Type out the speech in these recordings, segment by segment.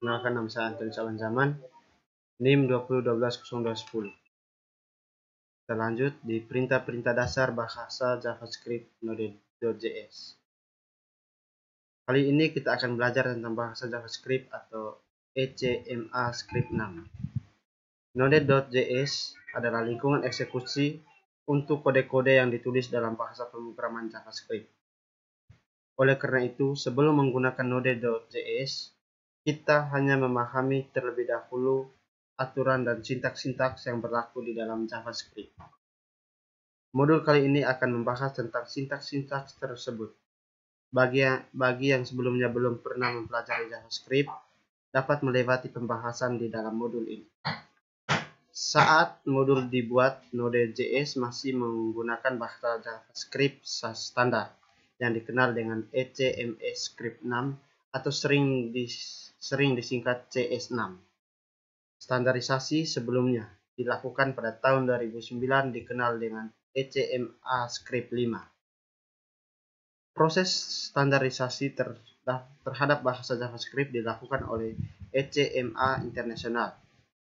Perkenalkan, nama saya Antoni Sabanjaman, NIM 20120210. Kita lanjut di perintah-perintah dasar bahasa JavaScript Node.js. Kali ini kita akan belajar tentang bahasa JavaScript atau ECMAScript 6. Node.js adalah lingkungan eksekusi untuk kode-kode yang ditulis dalam bahasa pemrograman JavaScript. Oleh karena itu, sebelum menggunakan Node.js, kita hanya memahami terlebih dahulu aturan dan sintaks-sintaks yang berlaku di dalam JavaScript. Modul kali ini akan membahas tentang sintaks-sintaks tersebut. Bagi yang sebelumnya belum pernah mempelajari JavaScript, dapat melewati pembahasan di dalam modul ini. Saat modul dibuat, Node.js masih menggunakan bahasa JavaScript standar yang dikenal dengan ECMAScript 6 atau sering disingkat CS6. Standarisasi sebelumnya dilakukan pada tahun 2009 dikenal dengan ECMAScript 5. Proses standarisasi terhadap bahasa JavaScript dilakukan oleh ECMA International.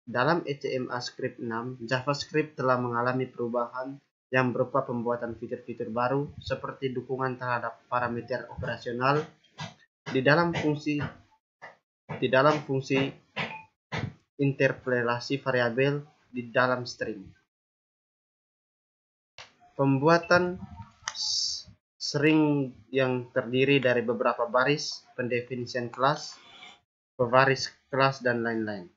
Dalam ECMAScript 6, JavaScript telah mengalami perubahan yang berupa pembuatan fitur-fitur baru seperti dukungan terhadap parameter operasional di dalam fungsi interpolasi variabel di dalam string. Pembuatan string yang terdiri dari beberapa baris, pendefinisian kelas, pewaris kelas, dan lain-lain.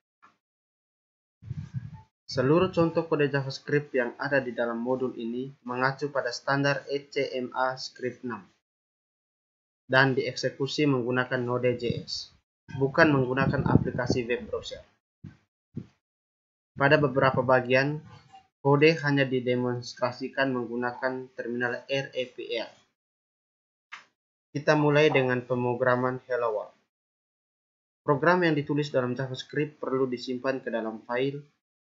Seluruh contoh kode JavaScript yang ada di dalam modul ini mengacu pada standar ECMAScript 6 dan dieksekusi menggunakan Node.js, bukan menggunakan aplikasi web browser. Pada beberapa bagian, kode hanya didemonstrasikan menggunakan terminal REPL. Kita mulai dengan pemrograman Hello World. Program yang ditulis dalam JavaScript perlu disimpan ke dalam file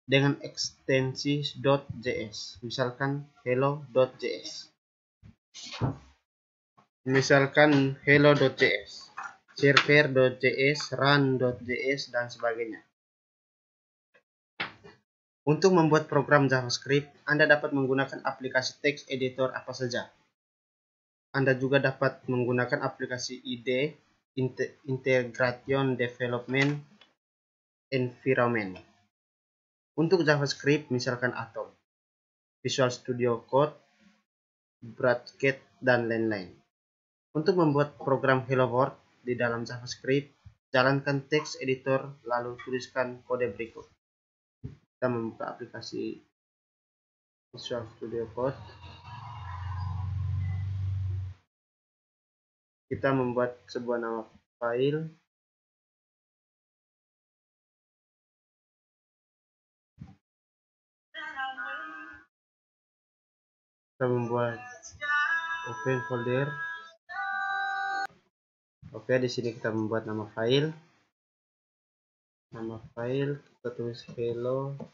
dengan ekstensi .js, misalkan hello.js. Server.js, run.js, dan sebagainya. Untuk membuat program JavaScript, Anda dapat menggunakan aplikasi text editor apa saja. Anda juga dapat menggunakan aplikasi IDE, Integration Development Environment. Untuk JavaScript, misalkan Atom, Visual Studio Code, Brainscape, dan lain-lain. Untuk membuat program Hello World di dalam JavaScript, jalankan text editor lalu tuliskan kode berikut. Kita membuka aplikasi Visual Studio Code. Kita membuat sebuah nama file. Kita membuat open folder. Oke, di sini kita membuat nama file. Nama file kita tulis hello.js.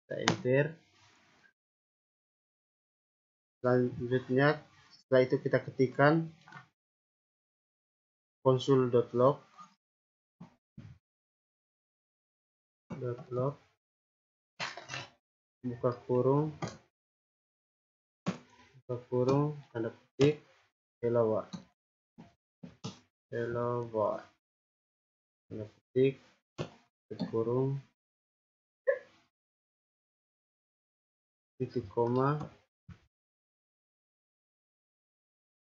Kita enter. Selanjutnya, setelah itu kita ketikkan console.log buka kurung tanda petik hello world tanda petik kurung titik koma,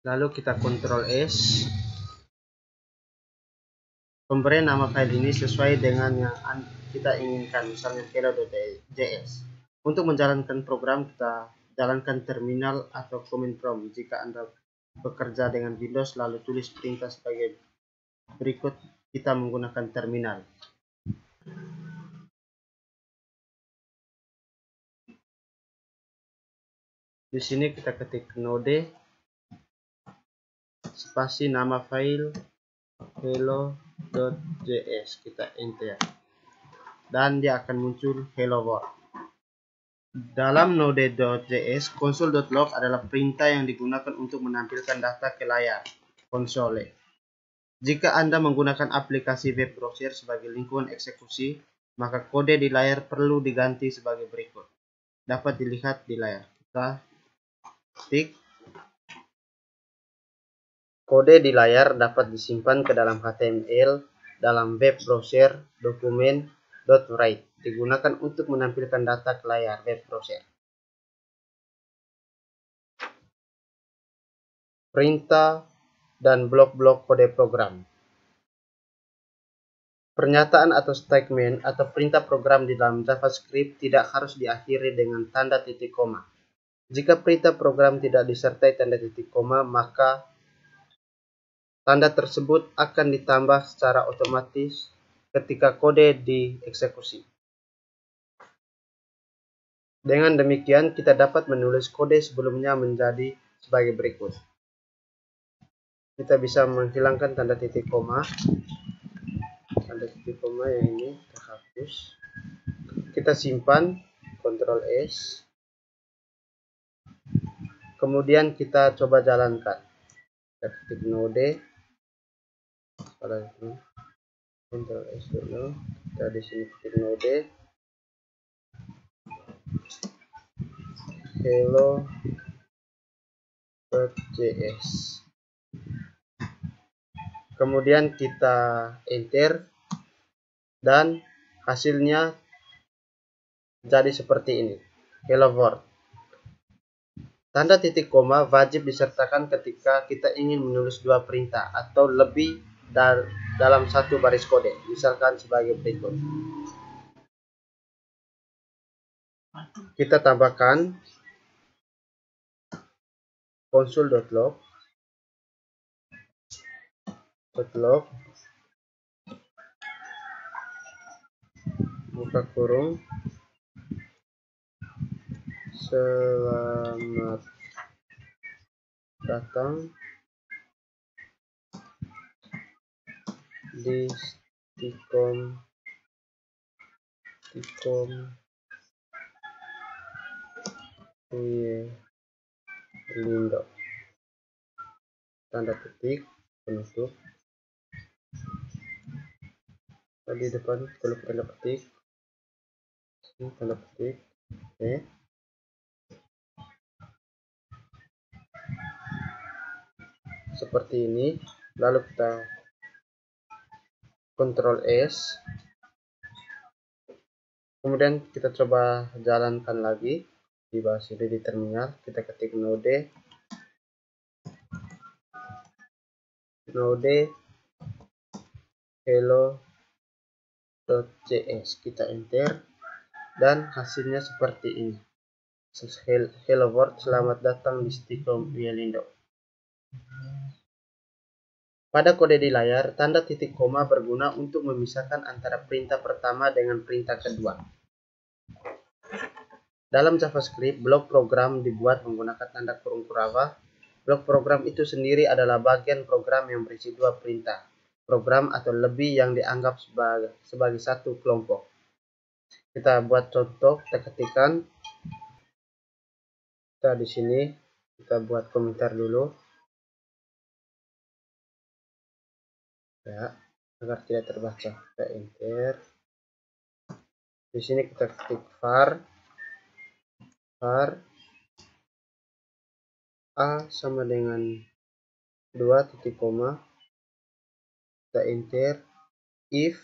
lalu kita Ctrl S. Pemberian nama file ini sesuai dengan yang kita inginkan, misalnya hello.js. Untuk menjalankan program, kita jalankan terminal atau command prompt. Jika Anda bekerja dengan Windows, lalu tulis perintah sebagai berikut. Kita menggunakan terminal. Di sini kita ketik node spasi nama file hello.js, kita enter, dan dia akan muncul hello world. Dalam Node.js, console.log adalah perintah yang digunakan untuk menampilkan data ke layar konsole. Jika Anda menggunakan aplikasi web browser sebagai lingkungan eksekusi, maka kode di layar perlu diganti sebagai berikut. Dapat dilihat di layar. Kita ketik. Kode di layar dapat disimpan ke dalam HTML dalam web browser dokumen .write digunakan untuk menampilkan data ke layar web browser. Perintah dan blok-blok kode program. Pernyataan atau statement atau perintah program di dalam JavaScript tidak harus diakhiri dengan tanda titik koma. Jika perintah program tidak disertai tanda titik koma, maka tanda tersebut akan ditambah secara otomatis ketika kode dieksekusi. Dengan demikian, kita dapat menulis kode sebelumnya menjadi sebagai berikut. Kita bisa menghilangkan tanda titik koma. Tanda titik koma yang ini kita hapus. Kita simpan, Ctrl S. Kemudian kita coba jalankan. Kita ketik node. Ctrl S dulu. Kita di sini ketik node. Hello.js. Kemudian kita enter dan hasilnya jadi seperti ini. Hello World. Tanda titik koma wajib disertakan ketika kita ingin menulis dua perintah atau lebih dalam satu baris kode. Misalkan sebagai berikut. Kita tambahkan console.log buka kurung selamat datang di Stikom Lindo. Tanda petik penutup. Di depan kalau tanda petik, tanda petik. Oke. Seperti ini. Lalu kita Ctrl S. Kemudian kita coba jalankan lagi di bawah sini di terminal. Kita ketik node hello.js. Kita enter dan hasilnya seperti ini. Hello World, selamat datang di Stikom Lindo. Pada kode di layar, tanda titik koma berguna untuk memisahkan antara perintah pertama dengan perintah kedua. Dalam JavaScript, blok program dibuat menggunakan tanda kurung kurava. Blok program itu sendiri adalah bagian program yang berisi dua perintah, program atau lebih yang dianggap sebagai satu kelompok. Kita buat contoh, kita ketikkan. Kita di sini, kita buat komentar dulu. Ya, agar tidak terbaca. Kita enter. Di sini kita ketik var a sama dengan 2 titik koma. Kita enter. If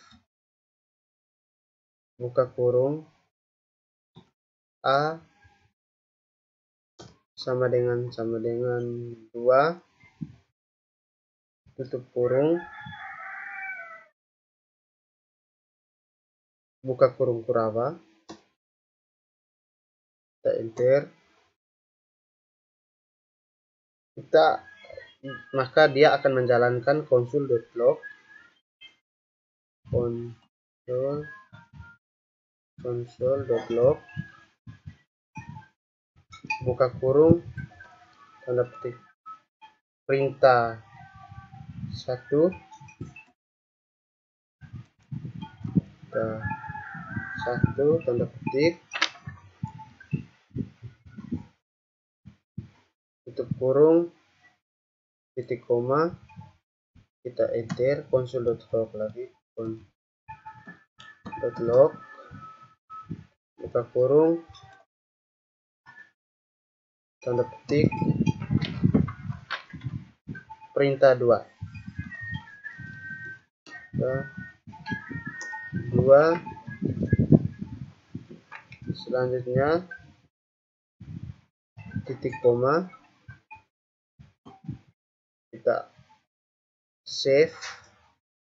buka kurung a sama dengan 2 tutup kurung buka kurung kurava. Kita enter. Maka dia akan menjalankan console.log buka kurung tanda petik perintah 1 tanda petik tutup kurung titik koma. kita enter console.log lagi, console.log buka kurung tanda petik perintah 2 selanjutnya titik koma, kita save,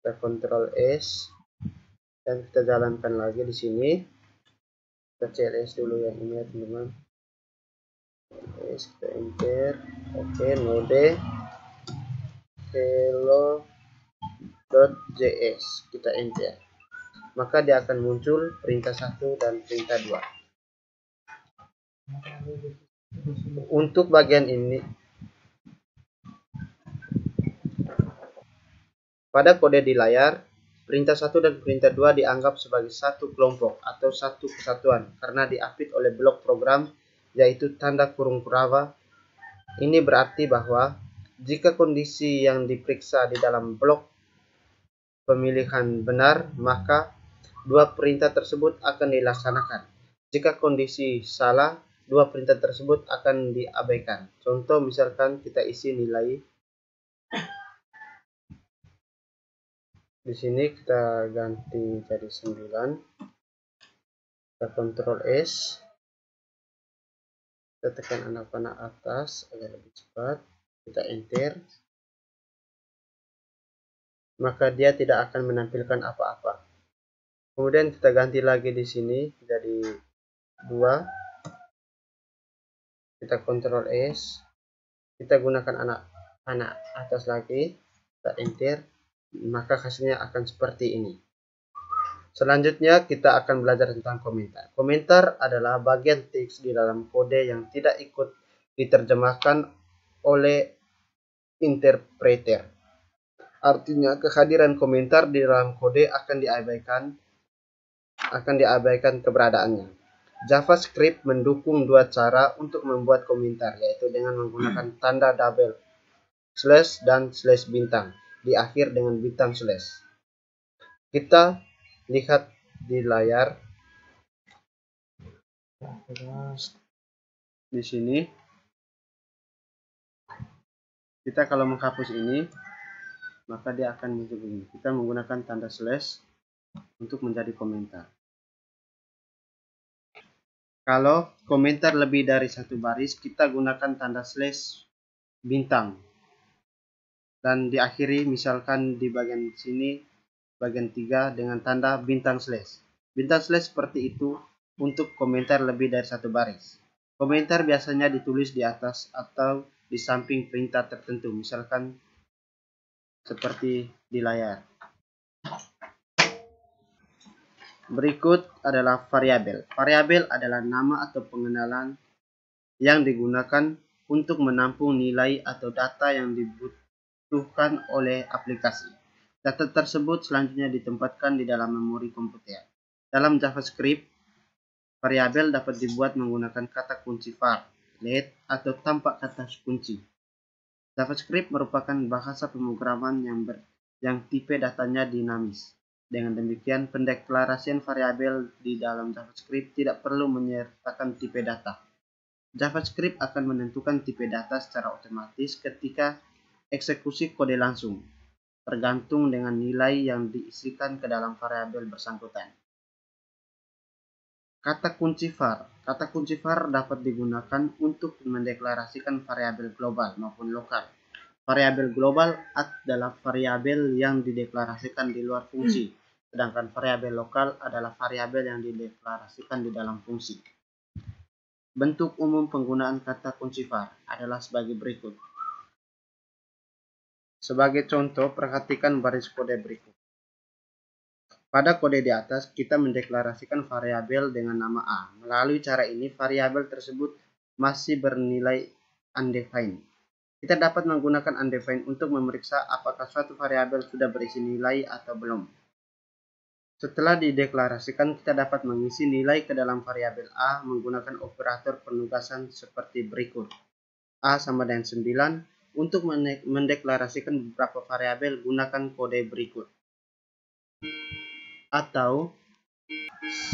kita Ctrl S dan kita jalankan lagi di sini. Kita CLS dulu yang ini ya teman-teman. Kita enter. Oke, node hello.js kita enter, maka dia akan muncul perintah 1 dan perintah 2. Untuk bagian ini, pada kode di layar, perintah 1 dan perintah 2 dianggap sebagai satu kelompok atau satu kesatuan karena diapit oleh blok program, yaitu tanda kurung prava. Ini berarti bahwa jika kondisi yang diperiksa di dalam blok pemilihan benar, maka dua perintah tersebut akan dilaksanakan. Jika kondisi salah, dua perintah tersebut akan diabaikan. Contoh misalkan kita isi nilai. Di sini kita ganti jadi 9. Kita Ctrl S. Kita tekan anak panah atas agar lebih cepat. Kita enter. Maka dia tidak akan menampilkan apa-apa. Kemudian kita ganti lagi di sini jadi 2. Kita Ctrl S. Kita gunakan anak panah atas lagi. Kita enter. Maka hasilnya akan seperti ini. Selanjutnya kita akan belajar tentang komentar. Komentar adalah bagian teks di dalam kode yang tidak ikut diterjemahkan oleh interpreter. Artinya kehadiran komentar di dalam kode akan diabaikan keberadaannya. JavaScript mendukung dua cara untuk membuat komentar, yaitu dengan menggunakan tanda double slash dan slash bintang di akhir dengan bintang slash. Kita lihat di layar di sini. Kita kalau menghapus ini, maka dia akan muncul begini. Kita menggunakan tanda slash untuk menjadi komentar. Kalau komentar lebih dari satu baris, kita gunakan tanda slash bintang. Dan diakhiri misalkan di bagian sini, bagian 3 dengan tanda bintang slash. Bintang slash seperti itu untuk komentar lebih dari satu baris. Komentar biasanya ditulis di atas atau di samping perintah tertentu, misalkan seperti di layar. Berikut adalah variabel. Variabel adalah nama atau pengenalan yang digunakan untuk menampung nilai atau data yang dibutuhkan oleh aplikasi. Data tersebut selanjutnya ditempatkan di dalam memori komputer. Dalam JavaScript, variabel dapat dibuat menggunakan kata kunci var, let, atau tanpa kata kunci. JavaScript merupakan bahasa pemrograman yang tipe datanya dinamis. Dengan demikian, pendeklarasian variabel di dalam JavaScript tidak perlu menyertakan tipe data. JavaScript akan menentukan tipe data secara otomatis ketika eksekusi kode langsung, tergantung dengan nilai yang diisikan ke dalam variabel bersangkutan. Kata kunci var. Kata kunci var dapat digunakan untuk mendeklarasikan variabel global maupun lokal. Variabel global adalah variabel yang dideklarasikan di luar fungsi, sedangkan variabel lokal adalah variabel yang dideklarasikan di dalam fungsi. Bentuk umum penggunaan kata kunci var adalah sebagai berikut. Sebagai contoh, perhatikan baris kode berikut. Pada kode di atas, kita mendeklarasikan variabel dengan nama A. Melalui cara ini, variabel tersebut masih bernilai undefined. Kita dapat menggunakan undefined untuk memeriksa apakah suatu variabel sudah berisi nilai atau belum. Setelah dideklarasikan, kita dapat mengisi nilai ke dalam variabel A menggunakan operator penugasan seperti berikut. A sama dengan 9, untuk mendeklarasikan beberapa variabel, gunakan kode berikut. Atau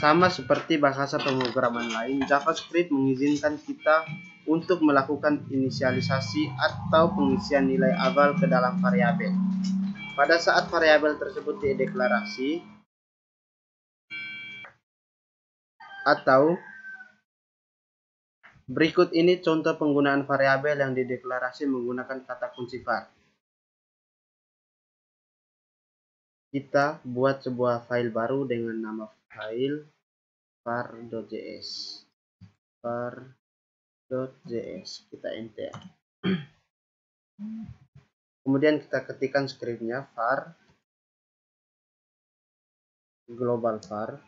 sama seperti bahasa pemrograman lain, JavaScript mengizinkan kita untuk melakukan inisialisasi atau pengisian nilai awal ke dalam variabel. Pada saat variabel tersebut dideklarasi, atau berikut ini contoh penggunaan variabel yang dideklarasi menggunakan kata kunci var. Kita buat sebuah file baru dengan nama file var.js. var.js. Kita enter. Kemudian kita ketikkan skripnya var global var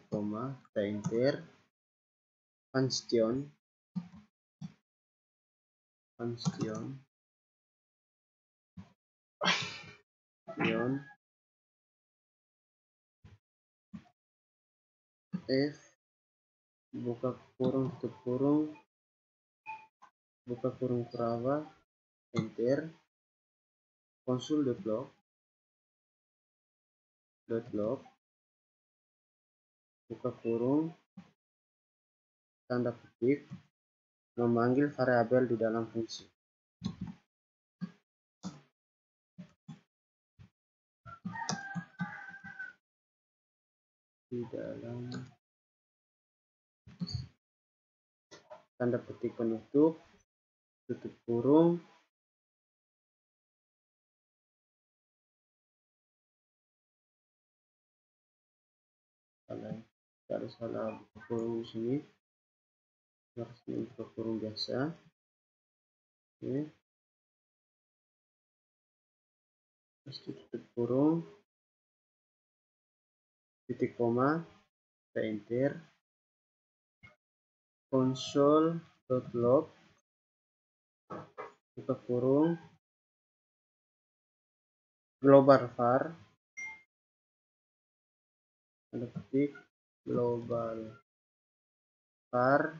koma, kita enter. Function f buka kurung tutup kurung buka kurung kurava, enter. Console.log buka kurung tanda petik, memanggil variabel di dalam fungsi. Di dalam tanda petik penutup, tutup kurung, ada salah buka kurung di sini, harusnya buka kurung biasa. Oke. Terus tutup kurung, titik koma, kita enter. Console.log buka kurung global var tanda petik global var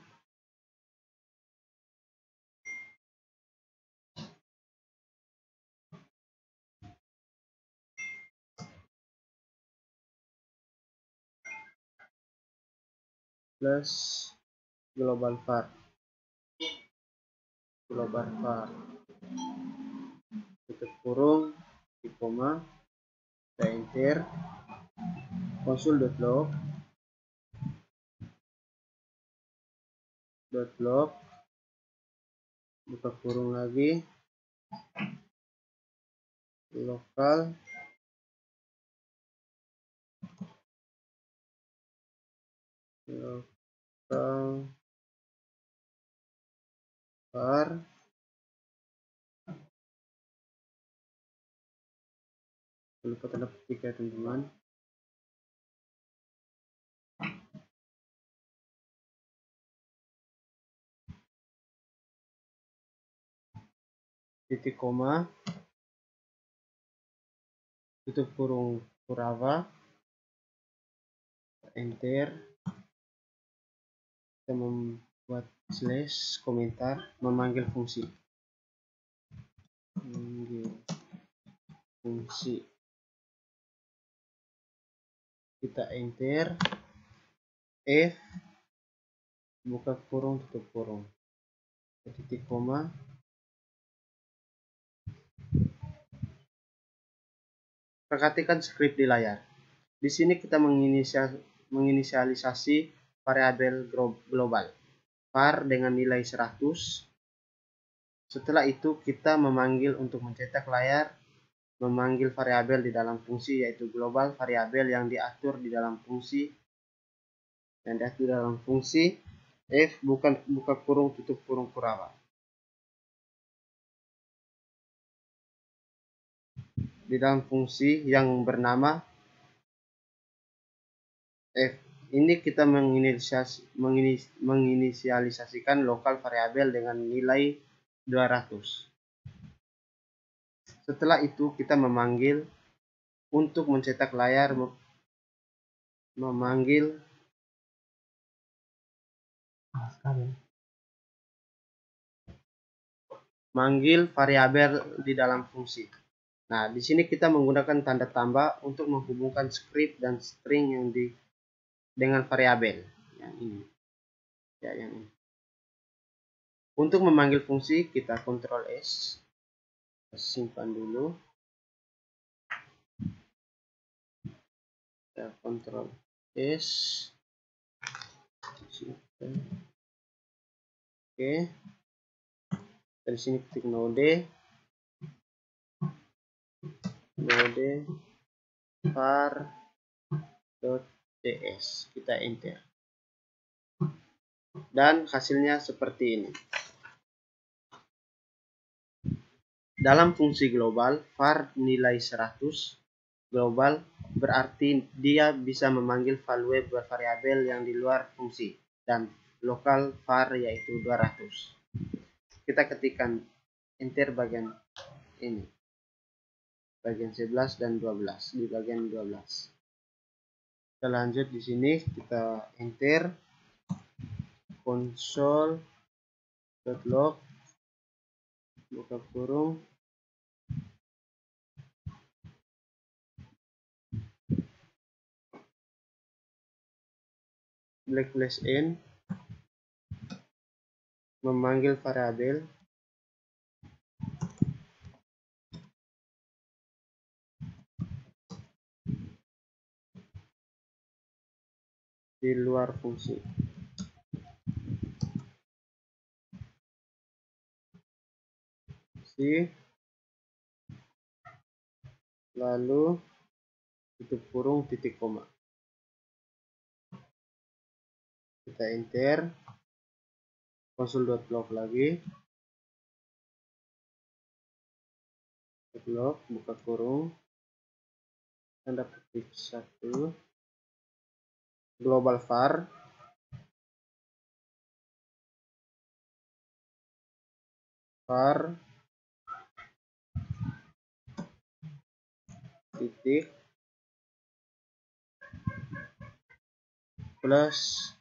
plus global var tutup kurung di koma, kita enter. Console.log buka kurung lagi, lokal var lupa tanda petik ya teman-teman. Titik koma, tutup kurung kurava, enter. Kita membuat slash komentar, memanggil fungsi. Kita enter. F buka kurung tutup kurung, titik koma, perhatikan skrip di layar. Di sini kita menginisialisasi variabel global var dengan nilai 100. Setelah itu kita memanggil untuk mencetak layar, memanggil variabel di dalam fungsi, yaitu global variabel yang diatur di dalam fungsi f buka kurung tutup kurung kurava. Di dalam fungsi yang bernama f ini kita menginisialisasikan lokal variabel dengan nilai 200. Setelah itu kita memanggil untuk mencetak layar, manggil variabel di dalam fungsi. Nah, di sini kita menggunakan tanda tambah untuk menghubungkan script dan string yang dengan variabel yang ini. Ya, yang ini. Untuk memanggil fungsi kita Ctrl S. Simpan dulu. Kita Ctrl S. Simpan. Oke. Dari sini ketik node var.cs, kita enter, dan hasilnya seperti ini. Dalam fungsi global var nilai 100, global berarti dia bisa memanggil value variabel yang di luar fungsi, dan lokal var yaitu 200. Kita ketikkan enter bagian ini, bagian 11 dan 12, di bagian 12. Kita lanjut di sini, kita enter console.log buka kurung \n memanggil variabel di luar fungsi. Lalu tutup kurung titik koma. Kita enter console.log lagi, log buka kurung tanda petik 1 global var titik plus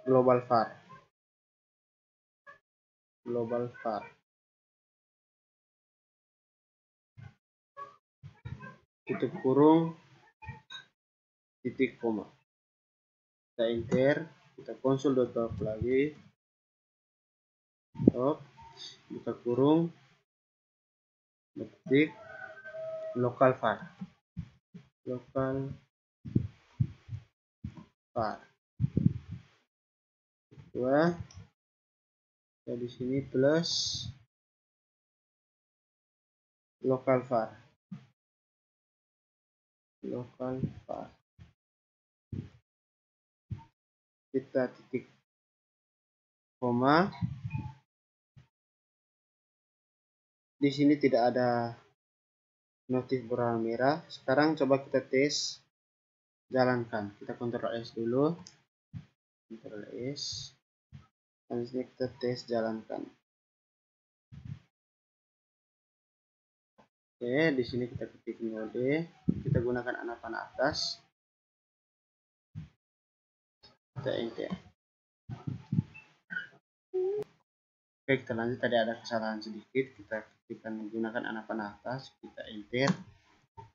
global var tutup kurung titik koma. Kita enter, kita console.log lagi, buka kurung ketik lokal var dua, ya di sini plus lokal var kita titik koma. Di sini tidak ada notif berwarna merah. Sekarang coba kita tes, jalankan. Kita Ctrl S dulu, Ctrl S, dan di sini kita tes, jalankan. Oke, di sini kita ketik node, kita gunakan anak panah atas, kita enter. Oke, kita lanjut. Tadi ada kesalahan sedikit, kita ketikkan menggunakan anak panah atas, kita enter,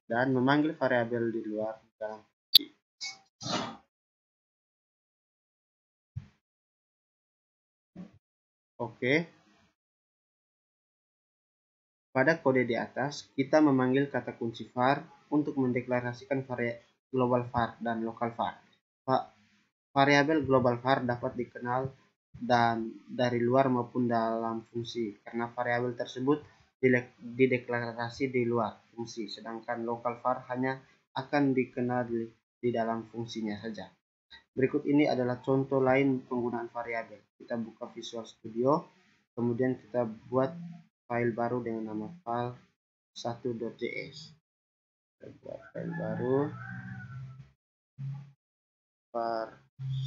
dan memanggil variabel di luar dalam fungsi. Oke. Pada kode di atas, kita memanggil kata kunci var untuk mendeklarasikan global var dan lokal var. Variabel global var dapat dikenal dan dari luar maupun dalam fungsi, karena variabel tersebut dideklarasi di luar fungsi, sedangkan lokal var hanya akan dikenal di dalam fungsinya saja. Berikut ini adalah contoh lain penggunaan variabel. Kita buka Visual Studio, kemudian kita buat file baru dengan nama file 1.js. Kita buat file baru var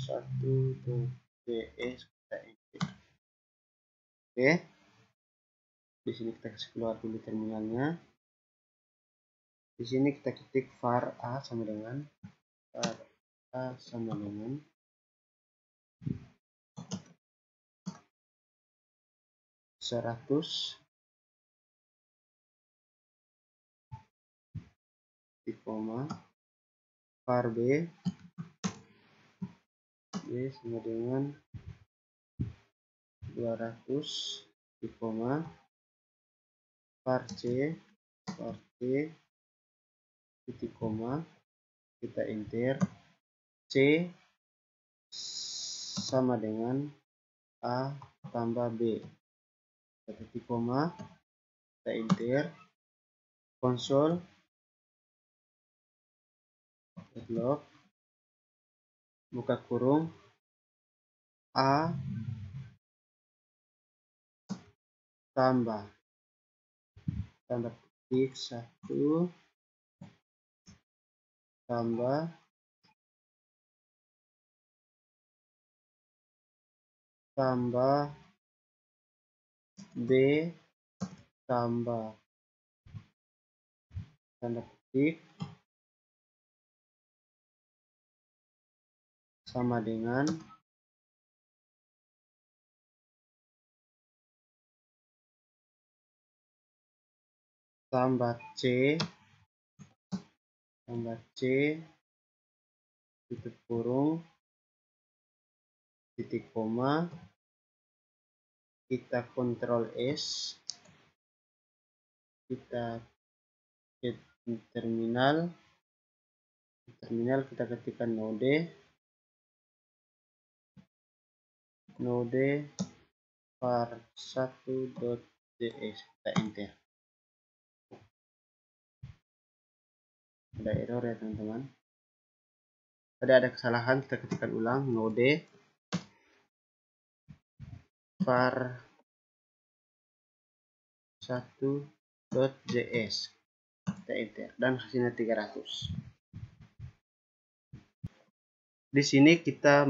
1.js, kita enter. Oke, di sini kita kasih keluar dulu terminalnya. Di sini kita ketik var a sama dengan 100 di koma var b sama dengan 200 di koma var c titik koma, kita enter. C sama dengan a tambah b, titik koma, kita enter. Konsol log buka kurung a tambah tanda petik 1 tambah b tambah tanda petik sama dengan tambah c tutup kurung titik koma, kita Ctrl S, kita ke terminal kita ketikkan node var1.js, kita enter. Ada error ya teman-teman, tadi ada kesalahan, kita ketikkan ulang node var1.js, kita enter dan hasilnya 300. Di sini kita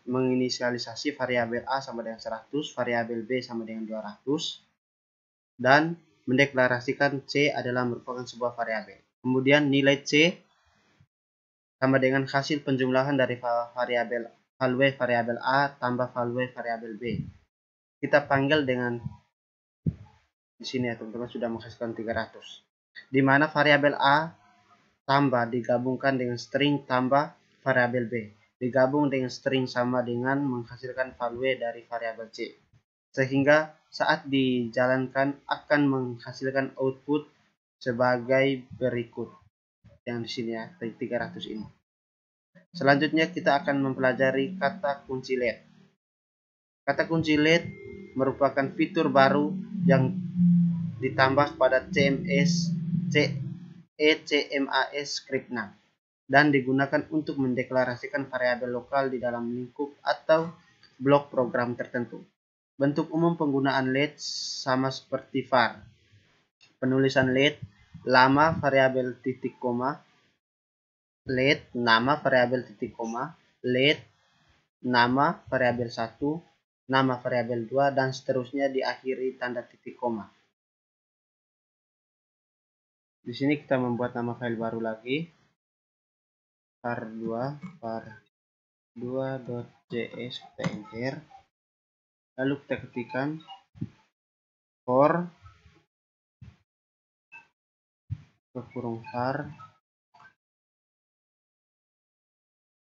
menginisialisasi variabel A sama dengan 100, variabel B sama dengan 200, dan mendeklarasikan C adalah merupakan sebuah variabel. Kemudian nilai C sama dengan hasil penjumlahan dari variabel A tambah value variabel B. Kita panggil dengan di sini ya teman-teman, sudah menghasilkan 300. Di mana variabel A tambah digabungkan dengan string tambah variabel B, digabung dengan string sama dengan menghasilkan value dari variabel C, sehingga saat dijalankan akan menghasilkan output sebagai berikut yang di sini ya, 300 ini. Selanjutnya kita akan mempelajari kata kunci LED. Kata kunci LED merupakan fitur baru yang ditambah pada ECMAS script 6 dan digunakan untuk mendeklarasikan variabel lokal di dalam lingkup atau blok program tertentu. Bentuk umum penggunaan LED sama seperti var. Penulisan LED, lama variabel titik koma, LED nama variabel titik koma, LED nama variabel 1, nama variabel 2, dan seterusnya diakhiri tanda titik koma. Di sini kita membuat nama file baru lagi, var2.js, kita enter. Lalu kita ketikkan for kurung var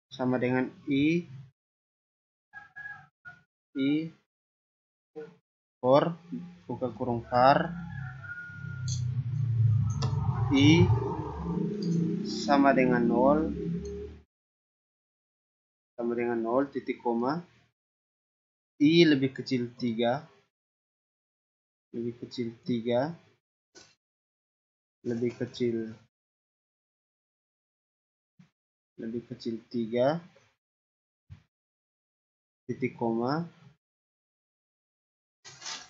sama dengan i for buka kurung var i sama dengan 0 titik koma, i lebih kecil 3 lebih kecil 3 titik koma,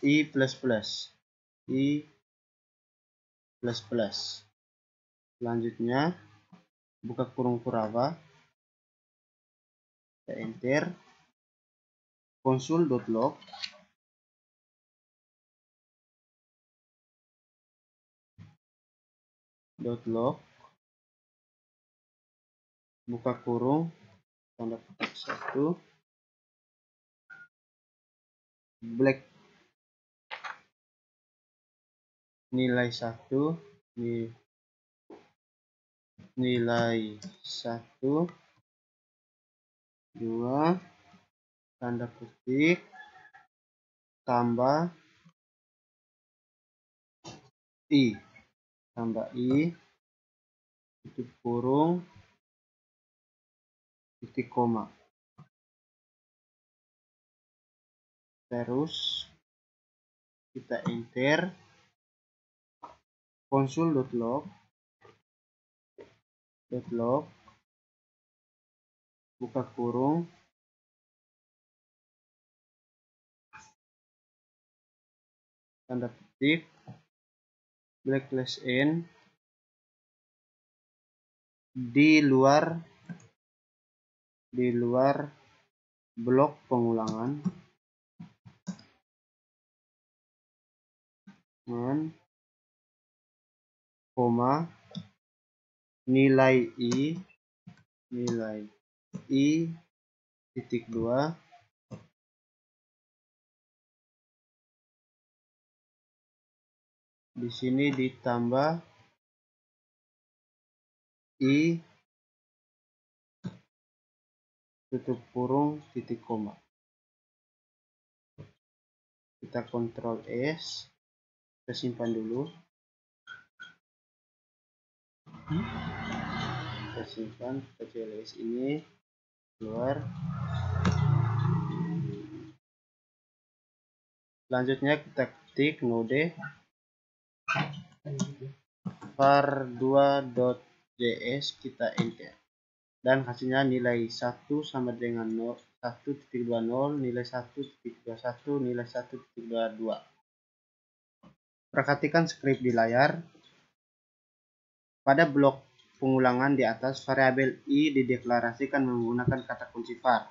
i plus plus. Selanjutnya buka kurung kurava, kita enter. Konsol.log dot log buka kurung tanda petik 1 black nilai 1 nilai 1 2 tanda petik tambah i tutup kurung titik koma. Terus kita enter konsul.log buka kurung tanda petik /n di luar blok pengulangan koma nilai i titik 2 di sini ditambah i tutup kurung titik koma. Kita Ctrl S, kita simpan dulu. Kita simpan, kita CLS ini keluar. Selanjutnya kita ketik node var2.js, kita enter. Dan hasilnya nilai 1 sama dengan 1.20, nilai 1.21, nilai 1.22. Perhatikan skrip di layar. Pada blok pengulangan di atas, variabel i dideklarasikan menggunakan kata kunci var.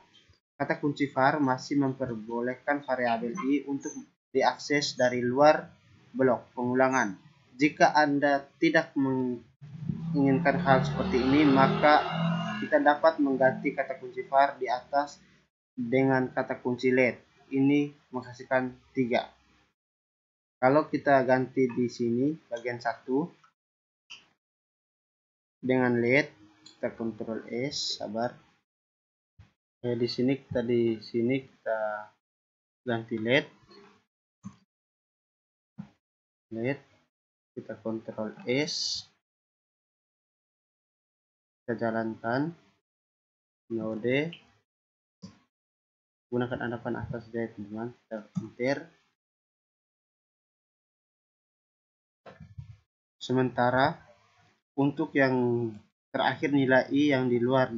Kata kunci var masih memperbolehkan variabel i untuk diakses dari luar blok pengulangan. Jika Anda tidak menginginkan hal seperti ini, maka kita dapat mengganti kata kunci var di atas dengan kata kunci let. Ini menghasilkan 3. Kalau kita ganti di sini bagian 1 dengan let, kita Ctrl S, sabar. Di sini kita ganti let, kita Ctrl S, kita jalankan node, gunakan anapan atas saja teman-teman. Kita enter. Sementara untuk yang terakhir nilai i yang di luar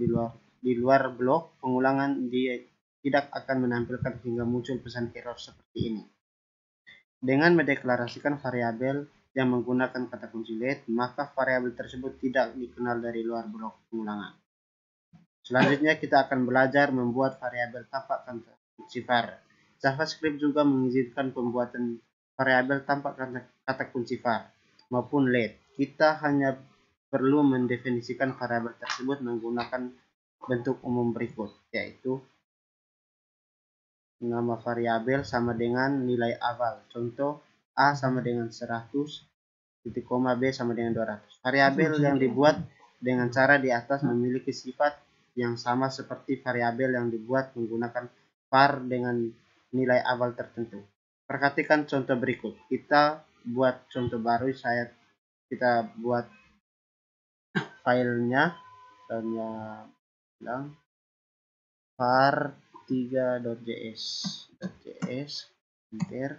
blok pengulangan, dia tidak akan menampilkan hingga muncul pesan error seperti ini. Dengan mendeklarasikan variabel yang menggunakan kata kunci let, maka variabel tersebut tidak dikenal dari luar blok pengulangan. Selanjutnya kita akan belajar membuat variabel tanpa kata kunci var. JavaScript juga mengizinkan pembuatan variabel tanpa kata kunci var maupun let. Kita hanya perlu mendefinisikan variabel tersebut menggunakan bentuk umum berikut, yaitu nama variabel sama dengan nilai awal. Contoh, A sama dengan 100, titik koma B sama dengan 200. Variabel yang dibuat dengan cara di atas memiliki sifat yang sama seperti variabel yang dibuat menggunakan var dengan nilai awal tertentu. Perhatikan contoh berikut. Kita buat contoh baru, kita buat filenya, bilang var3.js, enter.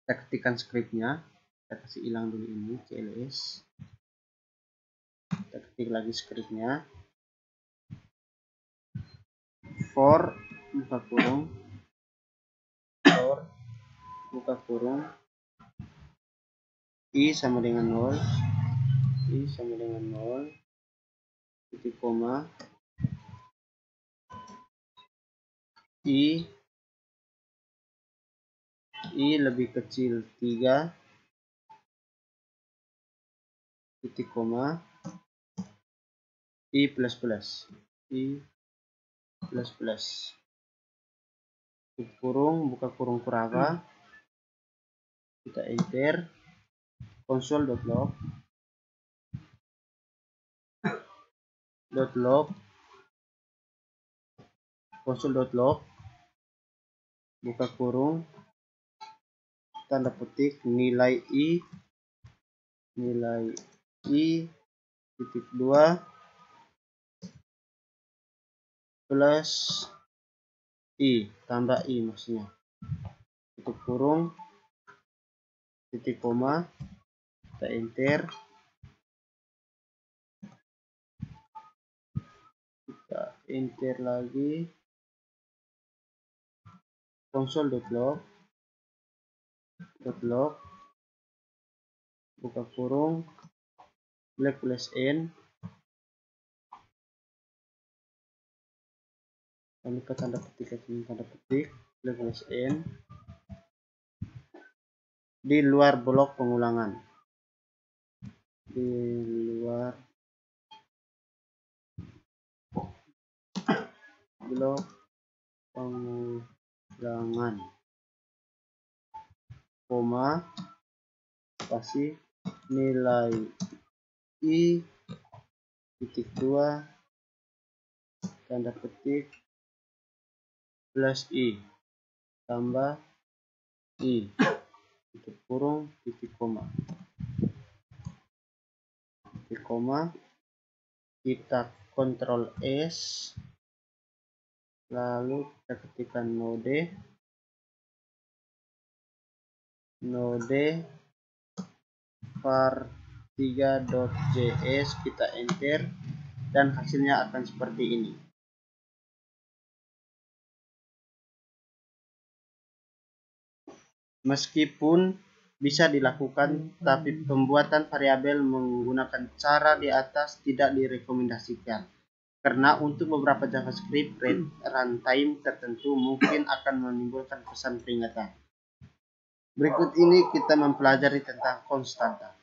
Kita ketikkan skripnya, kita kasih hilang dulu ini CLS. Kita ketik lagi skripnya, for buka kurung i sama dengan 0, titik koma i lebih kecil 3, titik koma i plus plus tutup kurung, buka kurung Kurava, kita enter console.log console.log buka kurung, tanda petik nilai i titik 2 plus i tambah i maksudnya, tutup kurung, titik koma, kita enter, lagi console.log buka kurung black plus n, lalu ke tanda petik black plus n di luar blok pengulangan, koma, spasi nilai i titik 2 tanda petik plus i tambah i tutup kurung titik koma, kita Ctrl S, lalu kita ketikkan node var3.js, kita enter dan hasilnya akan seperti ini. Meskipun bisa dilakukan, tapi pembuatan variabel menggunakan cara di atas tidak direkomendasikan, karena untuk beberapa JavaScript runtime tertentu mungkin akan menimbulkan pesan peringatan. Berikut ini kita mempelajari tentang konstanta.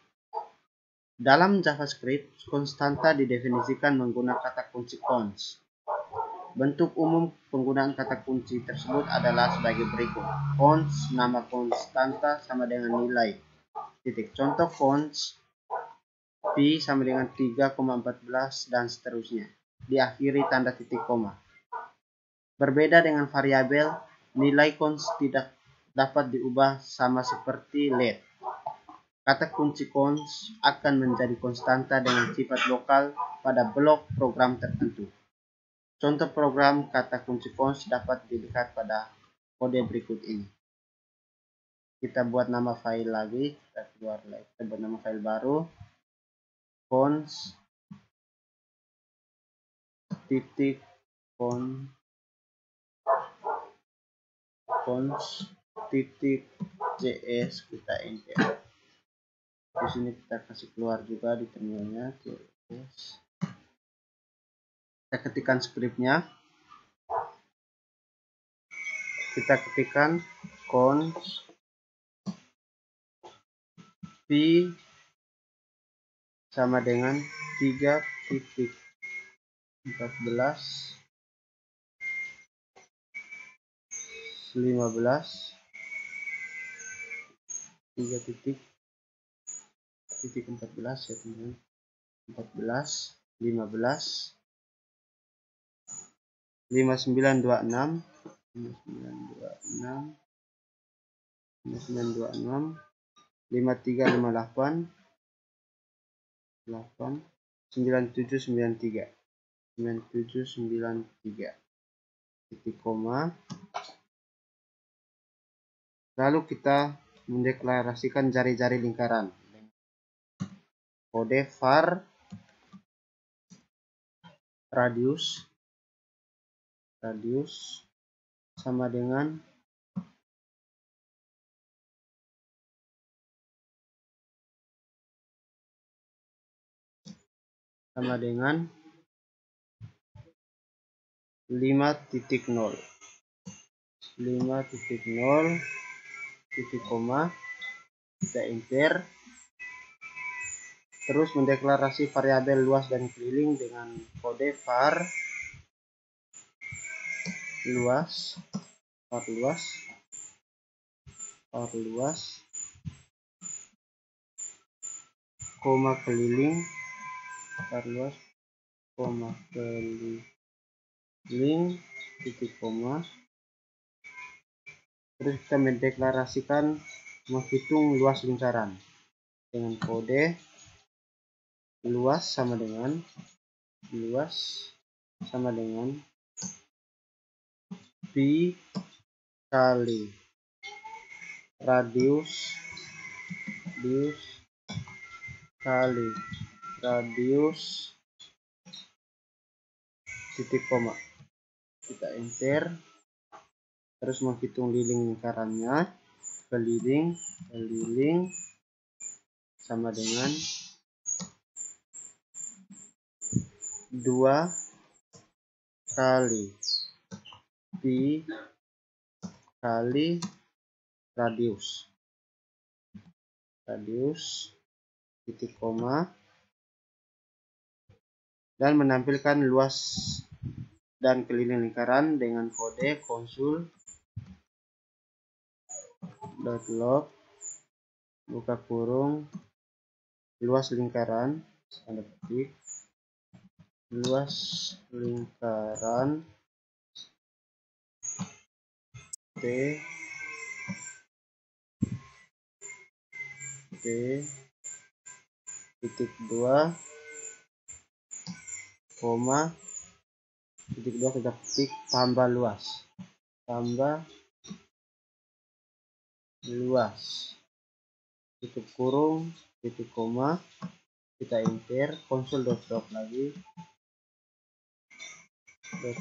Dalam JavaScript, konstanta didefinisikan menggunakan kata kunci cons. Bentuk umum penggunaan kata kunci tersebut adalah sebagai berikut. Cons, nama konstanta sama dengan nilai. Titik. Contoh cons pi sama dengan 3,14 dan seterusnya. Diakhiri tanda titik koma. Berbeda dengan variabel, nilai cons tidak dapat diubah sama seperti let. Kata kunci cons akan menjadi konstanta dengan sifat lokal pada blok program tertentu. Contoh program kata kunci cons dapat dilihat pada kode berikut ini. Kita buat nama file lagi, kita buat nama file baru, cons titik js, kita enter. Di sini kita kasih keluar juga di terminalnya js. Kita ketikkan skripnya, kita ketikkan cons pi sama dengan 3.14 15 3.14 ya teman-teman, 14 15 5926 5358 9793 titik koma. Lalu kita mendeklarasikan jari-jari lingkaran. Kode var radius sama dengan sama dengan 5.0 titik koma, kita enter, Terus mendeklarasi variabel luas dan keliling dengan kode var luas, koma keliling, titik koma. Terus kita mendeklarasikan menghitung luas lingkaran dengan kode luas sama dengan pi kali radius kali radius titik koma. Kita enter, terus menghitung liling lingkarannya, keliling sama dengan 2 kali pi kali radius titik koma, dan menampilkan luas dan keliling lingkaran dengan kode konsul.log buka kurung luas lingkaran tanda petik luas lingkaran T titik 2 koma titik 2 kita petik tambah luas tutup kurung titik koma, kita enter, konsul.log lagi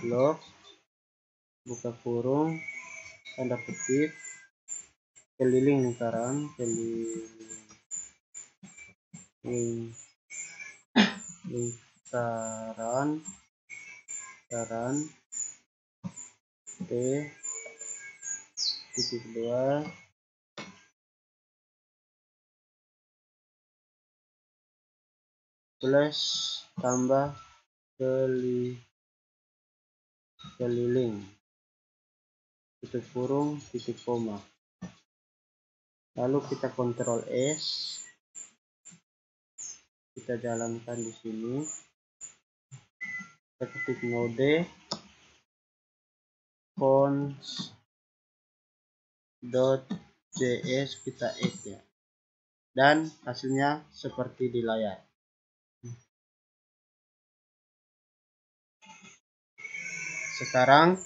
.log buka kurung tanda petik keliling lingkaran T titik 2 plus tambah keliling tutup kurung titik koma. Lalu kita Ctrl S, kita jalankan di sini, kita ketik node cons.js, kita add ya, dan hasilnya seperti di layar. Sekarang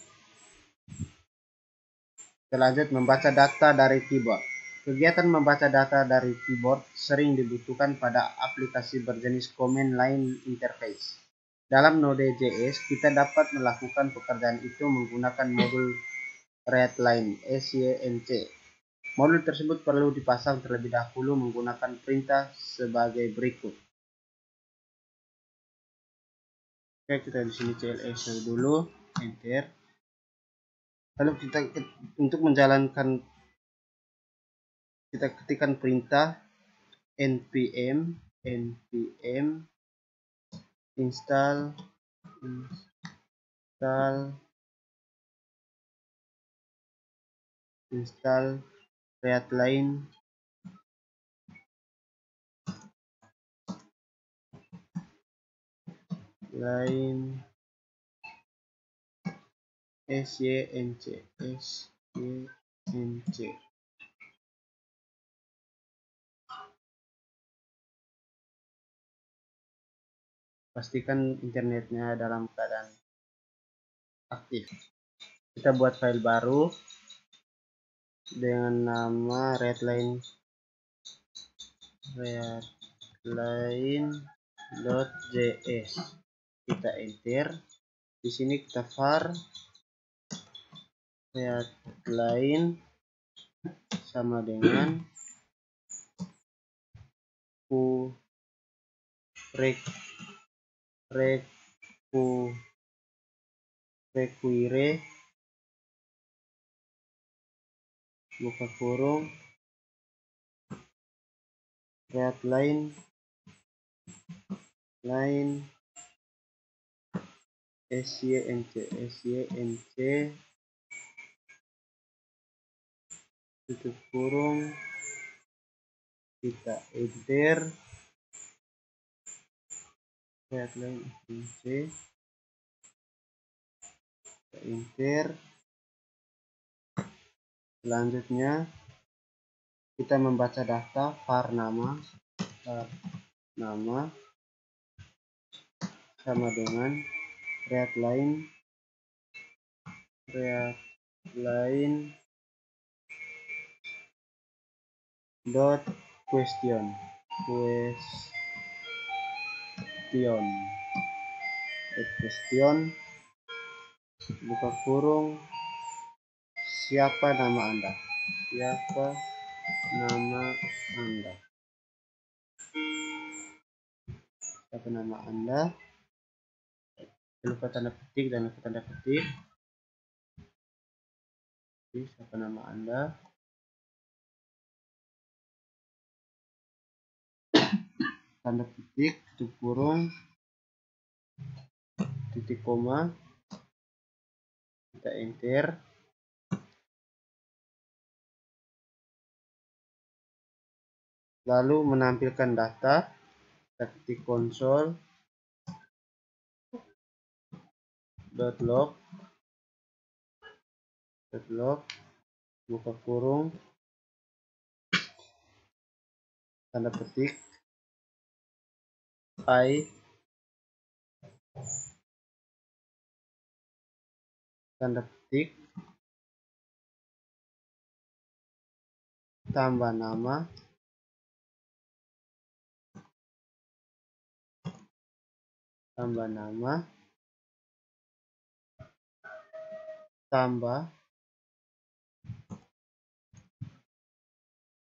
kita lanjut membaca data dari keyboard. Kegiatan membaca data dari keyboard sering dibutuhkan pada aplikasi berjenis command line interface. Dalam Node.js, kita dapat melakukan pekerjaan itu menggunakan modul readline (SYNC). Modul tersebut perlu dipasang terlebih dahulu menggunakan perintah sebagai berikut. Oke, kita di sini cls dulu, enter. Lalu kita untuk menjalankan, kita ketikkan perintah npm install readline SYNC. Pastikan internetnya dalam keadaan aktif. Kita buat file baru dengan nama readline.js. Kita enter. Di sini kita var readline sama dengan require buka kurung readline line sync tutup kurung, kita enter, lihat line sync, kita enter. Selanjutnya kita membaca data var nama sama dengan read line dot question buka kurung, siapa nama Anda, lupa tanda petik dan lupa tanda petik. Siapa nama Anda, tanda petik, tutup kurung, titik koma, kita enter. Lalu menampilkan data, kita ketik console.log, buka kurung, tanda petik, I, tanda petik, tambah nama,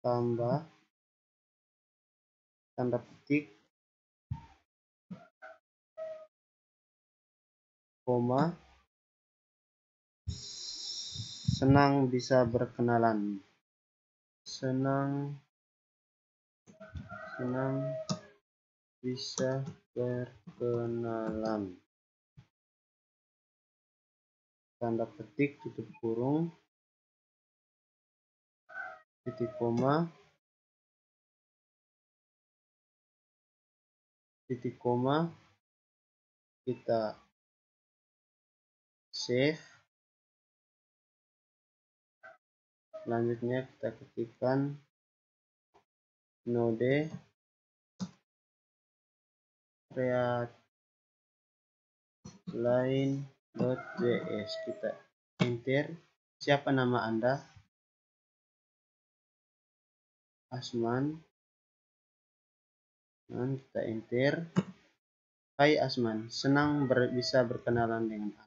tambah tanda petik, koma, senang bisa berkenalan, tanda petik, tutup kurung, titik koma, kita save. Selanjutnya kita ketikkan node read line.js, kita enter. Siapa nama Anda, Asman, dan kita enter. Hai Asman, senang bisa berkenalan dengan Anda.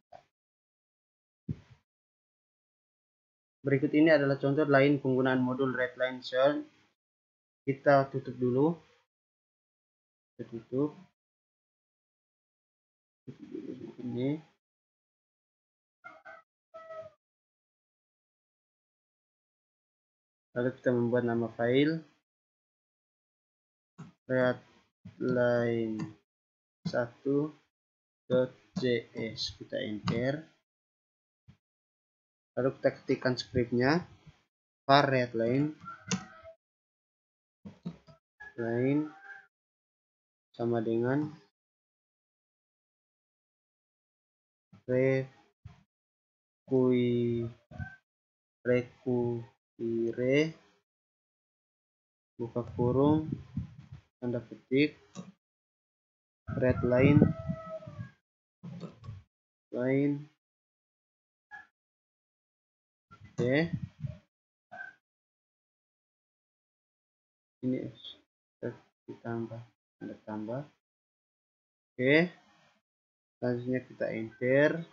Berikut ini adalah contoh lain penggunaan modul readline shell. Kita tutup dulu. Tutup ini. Lalu kita membuat nama file readline1.js, kita enter. Lalu kita ketikkan scriptnya, var readline sama dengan require, buka kurung, tanda petik, readline ini ditambah tanda tambah. Selanjutnya kita enter.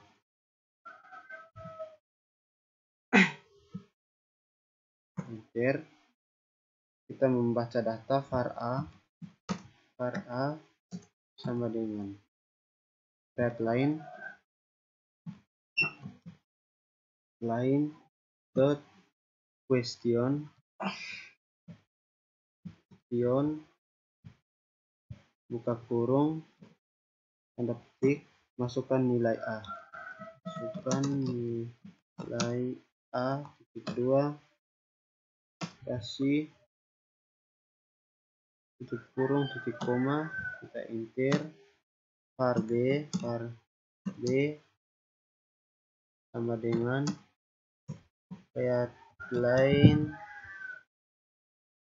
Kita membaca data var a sama dengan readline dot question buka kurung, tanda petik, masukkan nilai A. Masukkan nilai A, titik 2, kasih tutup kurung, titik koma, kita enter, var B sama dengan line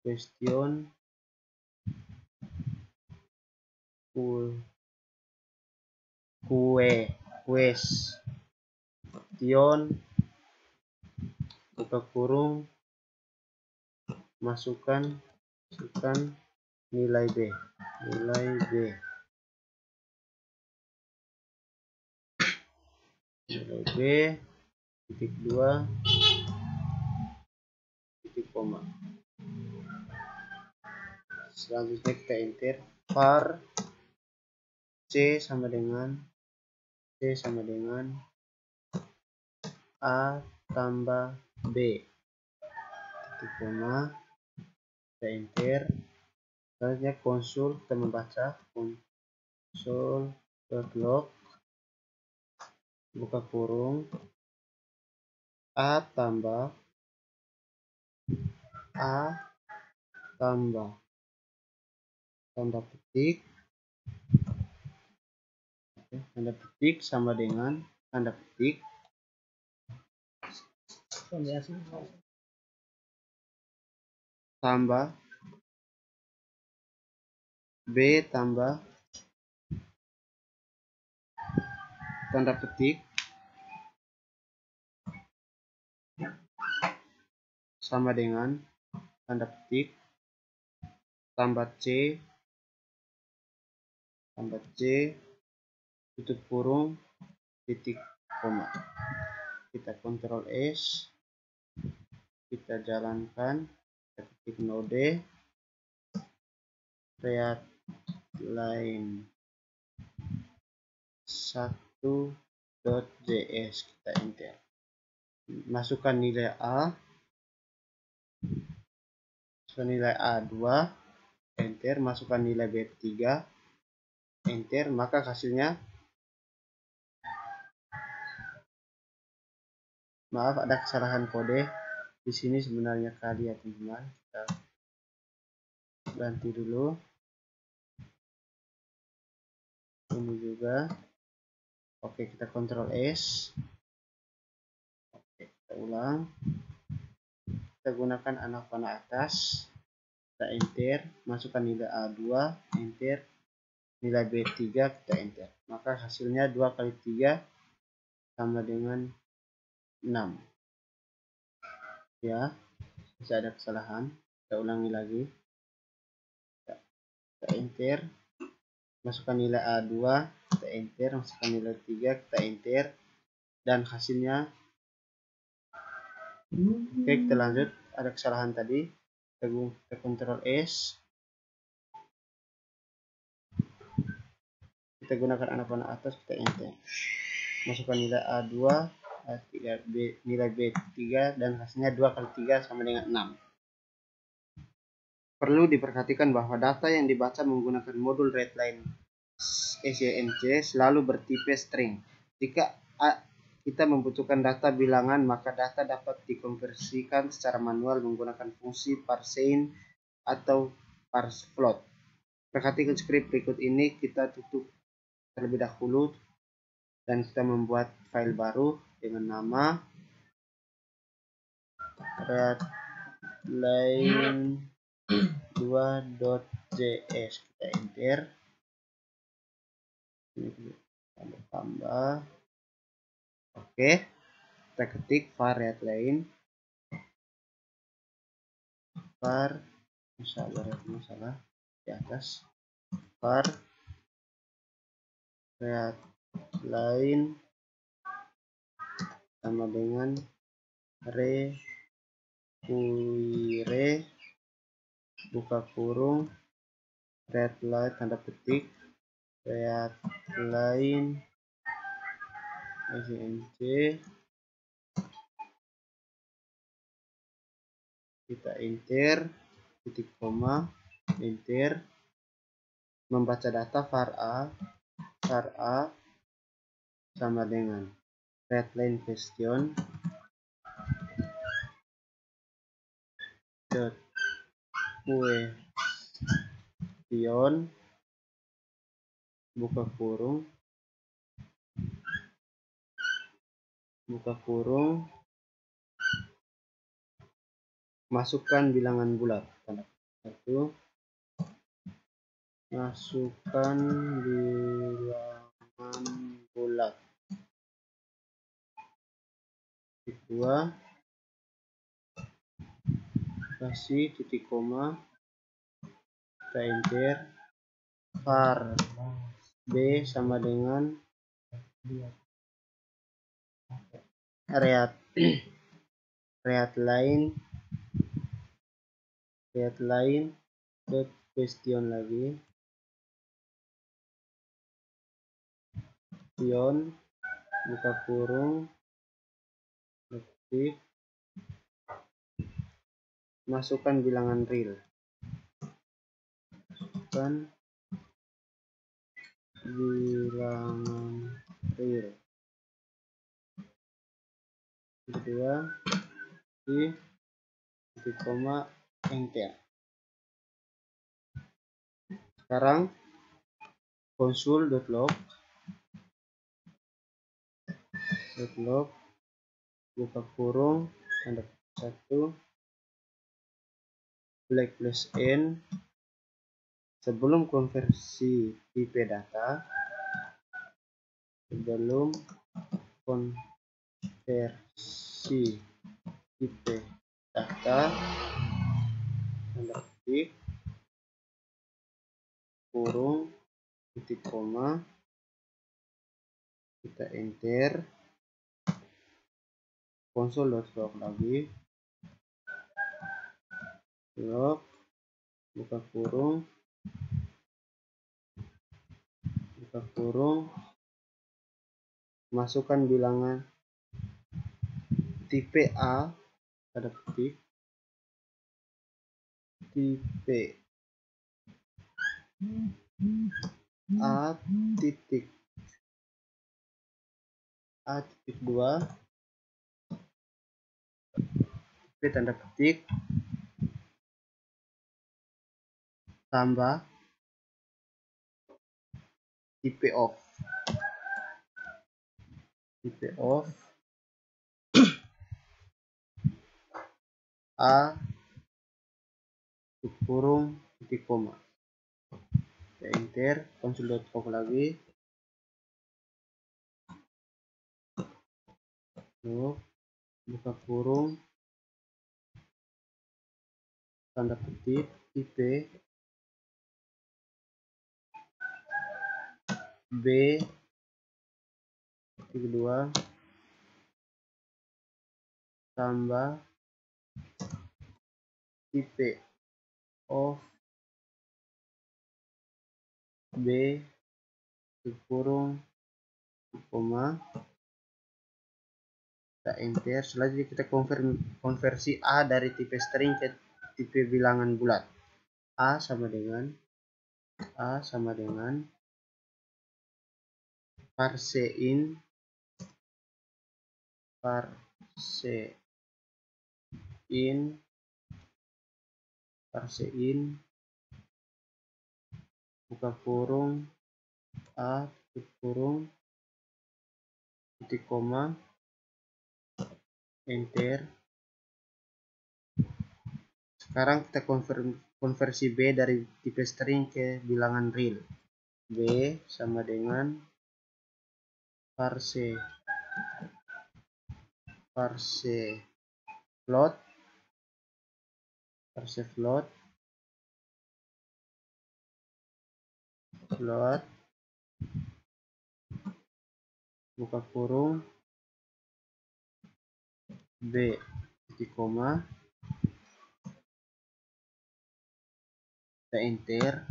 question question, buka kurung, masukkan nilai B, titik 2, titik koma. Selanjutnya kita enter, var C sama dengan A tambah B, titik koma, kita enter. Selanjutnya konsul, kita membaca console.log, buka kurung, A tambah tanda petik sama dengan tanda petik tambah B tambah tanda petik sama dengan tanda petik tambah C tutup kurung, titik koma. Kita Ctrl S, kita jalankan, kita ketik node create line 1.js, kita enter. Masukkan nilai A, 2, enter. Masukkan nilai B 3, enter. Maka hasilnya, maaf ada kesalahan kode di sini sebenarnya kali ya teman-teman. Kita ganti dulu. Ini juga. Oke, kita Ctrl S. Oke, kita ulang. Kita gunakan anak panah atas. Kita enter, masukkan nilai A2, enter. Nilai B3, kita enter. Maka hasilnya 2 kali 3 sama dengan 6. Ya, bisa ada kesalahan. Kita ulangi lagi. Kita enter, masukkan nilai A2, kita enter. Masukkan nilai 3, kita enter. Dan hasilnya, oke, kita lanjut. Ada kesalahan tadi. Kita Ctrl S. Kita gunakan anak panah atas, kita enter. Masukkan nilai A2, nilai B3, dan hasilnya 2 kali 3 sama dengan 6. Perlu diperhatikan bahwa data yang dibaca menggunakan modul readline SYNC selalu bertipe string. Jika kita membutuhkan data bilangan, maka data dapat dikonversikan secara manual menggunakan fungsi parseInt atau parsefloat. Perhatikan skrip berikut ini, kita tutup terlebih dahulu dan kita membuat file baru dengan nama readline2.js. Kita enter, tambah. Oke, kita ketik var readline, masalah di atas, var readline sama dengan require, buka kurung, readline tanda petik, readline SYNC, kita enter, titik koma, enter. membaca data var a sama dengan readline question dot question buka kurung masukkan bilangan bulat. Satu, masukkan bilangan bulat. Kedua, kasih titik koma, kita enter, var b sama dengan readline dot question lagi, question buka kurung ketik, masukkan bilangan real. Kedua, di titik koma, enter. Sekarang console.log buka kurung tanda satu black plus n sebelum konversi tipe data, tanda ketik kurung titik koma, kita enter, console.log lagi, log buka kurung masukkan bilangan tipe A, tanda ketik tipe A titik 2 tipe tanda ketik tambah tipe off A titik kurung titik koma, kita enter, console.log lagi, log buka kurung tanda ketik tipe B titik 2 tambah tipe off B titik kurung koma, kita enter. Selanjutnya kita konversi A dari tipe string ke tipe bilangan bulat. A sama dengan parseIn buka kurung A titik kurung titik koma, enter. Sekarang kita konversi B dari tipe string ke bilangan real. B sama dengan parse float buka kurung B titik koma, kita enter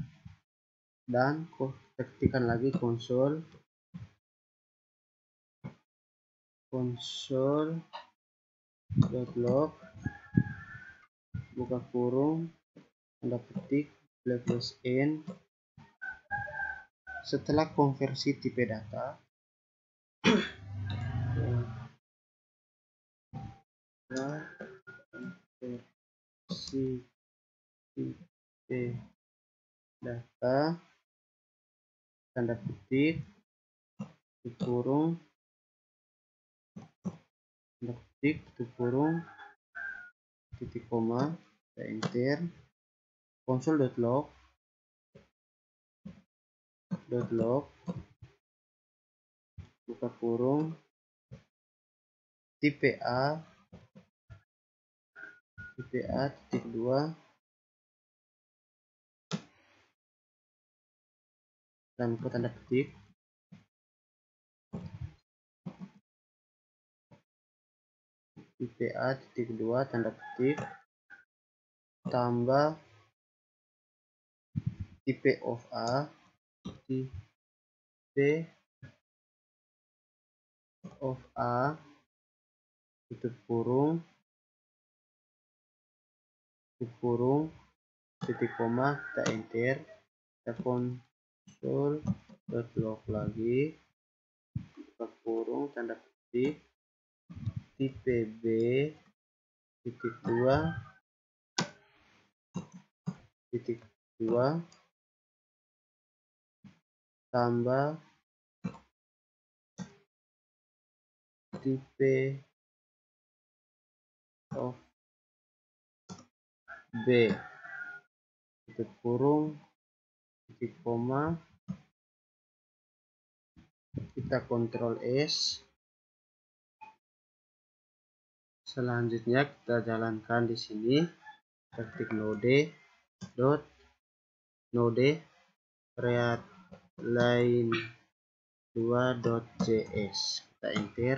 dan ketikkan lagi console.log buka kurung tanda ketik black plus n Setelah konversi tipe data, tanda petik, tutup kurung, tanda petik, tutup kurung, titik koma, kita enter, console.log, buka kurung, tipe A, titik 2, tanpa tanda petik, tipe A titik 2 tanda petik, tambah tipe of A, tipe of A, tutup kurung, titik koma, kita enter, kita console.log lagi, buka kurung, tanda petik, tipe B, titik 2, tambah tipe of B, tutup kurung, titik koma, kita Ctrl S. Selanjutnya kita jalankan di sini, ketik node create line 2.js, kita enter,